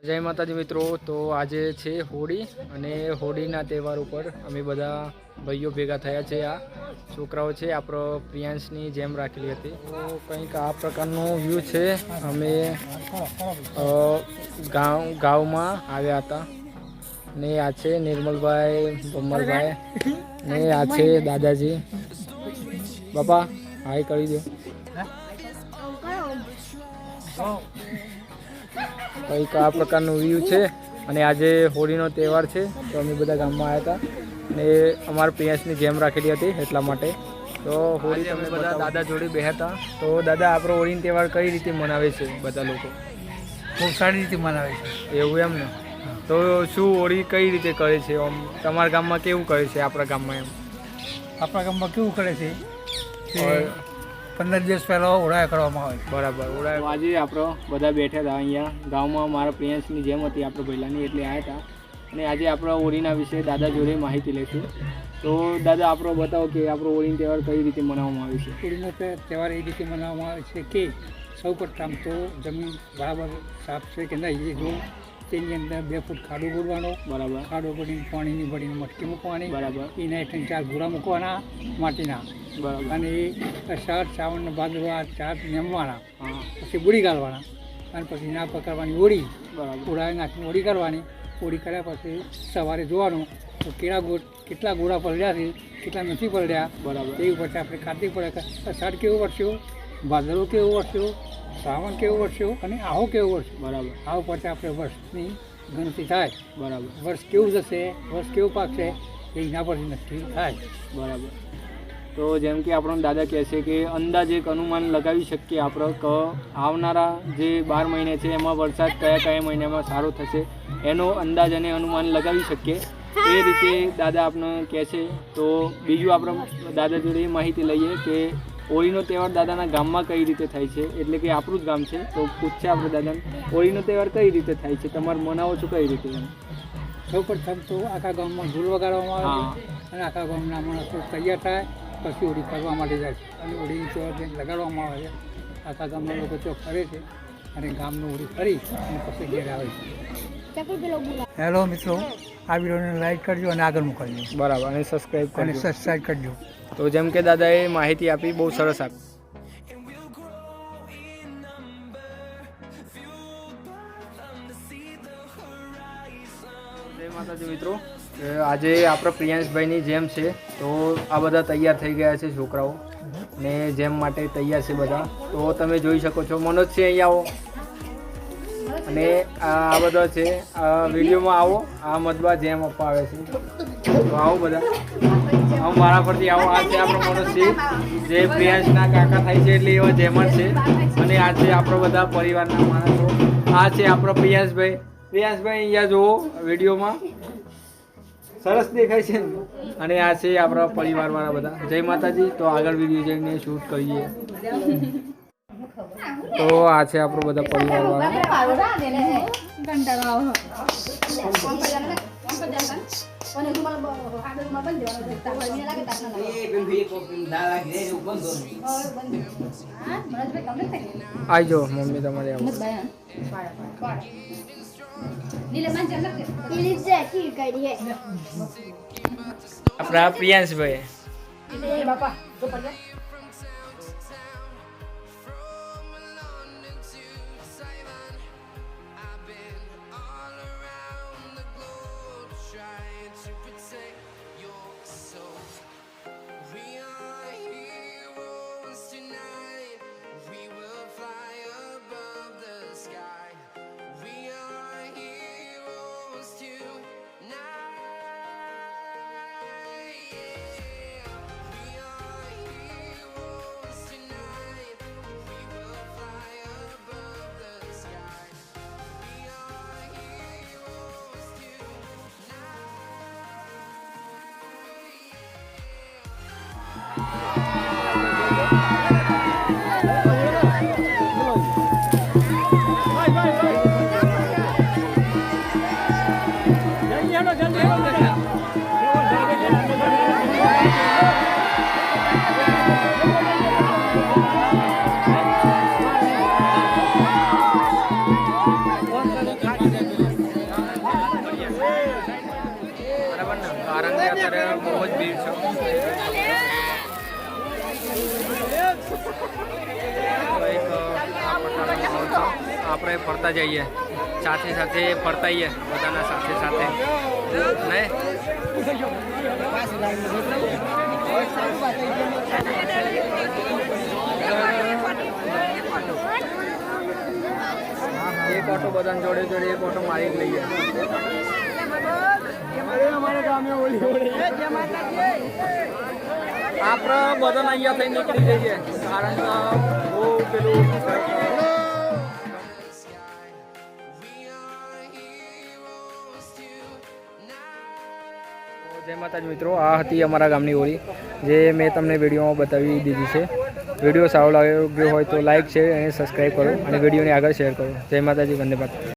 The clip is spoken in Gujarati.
જય માતાજી મિત્રો, તો આજે છે હોળી અને હોળીના તહેવાર ઉપર અમે બધા ભાઈઓ ભેગા થયા છે। આ છોકરાઓ છે આપણો પ્રિયાંશની જેમ રાખેલી હતી। તો કંઈક આ પ્રકારનો વ્યૂ છે। અમે ગામમાં આવ્યા હતા ને આ છે નિર્મલભાઈ, બમલભાઈ ને આ છે દાદાજી। બાપા હાય કરી દો। કંઈક આ પ્રકારનું વ્યૂ છે અને આજે હોળીનો તહેવાર છે તો અમે બધા ગામમાં આવ્યા હતા ને અમારા પ્રિયાંશની જેમ રાખેલી હતી એટલા માટે। તો હોળી અમે બધા દાદા જોડે બેહ્યા હતા। તો દાદા આપણો હોળીનો તહેવાર કઈ રીતે મનાવે છે બધા લોકો? ખૂબ સારી રીતે મનાવે છે। એવું એમ ને? તો શું હોળી કઈ રીતે કરે છે? આમ તમારા ગામમાં કેવું કરે છે? આપણા ગામમાં એમ આપણા ગામમાં કેવું કરે છે કે 15 દિવસ પહેલાં ઓળાયા કરવામાં આવે છે। બરાબર, ઓળાયા। આજે આપણો બધા બેઠા હતા અહીંયા ગામમાં। મારા પ્રિયાંશની જેમ હતી આપણે પહેલાંની એટલે આવ્યા હતા અને આજે આપણો હોળીના વિશે દાદા જોડે માહિતી લઈશું। તો દાદા આપણો બતાવો કે આપણો હોળીનો તહેવાર કઈ રીતે મનાવવામાં આવે છે? હોળીનો તહેવાર એ રીતે મનાવવામાં આવે છે કે સૌ પ્રથમ તો જમીન બરાબર સાફ છે કે નહીં એ જો તેની અંદર 2 ફૂટ ખાડો ગોળવાનો। બરાબર, ખાડો ગોળીને પાણીની ભરીને મટકી મૂકવાની। બરાબર, એના હેઠળ 4 ઘોડા મૂકવાના માટીના। બરાબર, અને એ સાત શ્રાવણ ભાદરવા 4 નેમવાના। પછી બુડી ગાળવાના અને પછી ના પકડવાની હોળી। બરાબર, ઓળાએ નાખીને હોળી કરવાની। હોળી કર્યા પછી સવારે જોવાનું તો કેટલા ગોળા પલળ્યા છે, કેટલા નથી પલળ્યા। બરાબર, એ પછી આપણે કાર્તિક પડે અષાઢ કેવો વરસ્યો, ભાદરવો કેવો વરસ્યો, શ્રાવણ કેવો વરસ્યો અને આહો કેવો વરસ્યો। બરાબર, આવો પછી આપણે વર્ષની ગણતરી થાય। બરાબર, વર્ષ કેવું જશે, વર્ષ કેવું પાકશે એ એના પરથી નક્કી થાય। બરાબર, તો જેમ કે આપણો દાદા કહે છે કે અંદાજે એક અનુમાન લગાવી શકીએ આપણે કે આવનારા જે 12 મહિને છે એમાં વરસાદ કયા મહિનામાં સારો થશે એનો અંદાજ અને અનુમાન લગાવી શકીએ। એ રીતે દાદા આપણે કહે છે। તો બીજું આપણે દાદા જોડે માહિતી લઈએ કે હોળીનો તહેવાર દાદાના ગામમાં કઈ રીતે થાય છે, એટલે કે આપણું જ ગામ છે તો પૂછશે આપણે દાદાને હોળીનો તહેવાર કઈ રીતે થાય છે, તમારે મનાવો છો કઈ રીતે? એમ સૌ પ્રથમ તો આખા ગામમાં ઢોલ વગાડવામાં આવે છે અને આખા ગામના માણસો તૈયાર થાય પછી હોળી કરવા માટે જાય છે અને હોળીની ચોર લગાડવામાં આવે છે। આખા ગામના લોકો ચોક ફરે છે અને ગામનું હોળી ફરી અને પછી ઘેર આવે છે। હેલો મિત્રો, આ વિડીયોને લાઈક કરજો અને આગળ મોકલજો। બરાબર, અને સબસ્ક્રાઈબ કરજો। તો જેમ કે દાદાએ માહિતી આપી બહુ સરસ આપી। જય માતાજી મિત્રો, આજે આપણા પ્રિયાંશભાઈની જેમ છે તો આ બધા તૈયાર થઈ ગયા છે છોકરાઓ ને જેમ માટે તૈયાર છે બધા। તો તમે જોઈ શકો છો મનોજ છે અહીંયા આવો અને આ બધા છે આ વિડીયોમાં આવો। આ મતબા જેમ આપવા આવે છે તો આવો બધા, આવો મારા પરથી આવો। આ છે આપણો મનોજસિંહ જે પ્રિયાંશના કાકા થાય છે એટલે એવા જેમ જ છે અને આ છે આપણો બધા પરિવારના માણસો। આ છે આપણો પ્રિયાંશભાઈ। પ્રિયાંશભાઈ અહીંયા જુઓ વિડીયોમાં સરસ દેખાય છે અને આ છે આપણા પરિવારવાળા બધા। જય માતાજી। તો આગળ વિડીયો જઈને શૂટ કરીએ। તો આ છે આપણો બધા પરિવારવાળા। આવજો મમ્મી તમારે આવો। આપણા પ્રિયાંશભાઈ પારંગની અત્યારે બહુ જ ભીડ છે. આપણે ફરતા જઈએ, સાથે સાથે ફરતાઈએ બધાના સાથે સાથે ને એક ઓટો બધાને જોડે જોડે એક ઓટો મારી જ લઈએ. આપણે બધાને અહીંયા થઈ નીકળી જઈએ કારણ કે બહુ પેલું જય માતાજી મિત્રો, આ હતી અમારા ગામની હોળી જે મેં તમને વિડીયોમાં બતાવી દીધી છે. વિડીયો સારો લાગ્યો હોય તો લાઇક, શેર અને સબસ્ક્રાઈબ કરો અને વિડીયોને આગળ શેર કરો. જય માતાજી, વંદે માતરમ.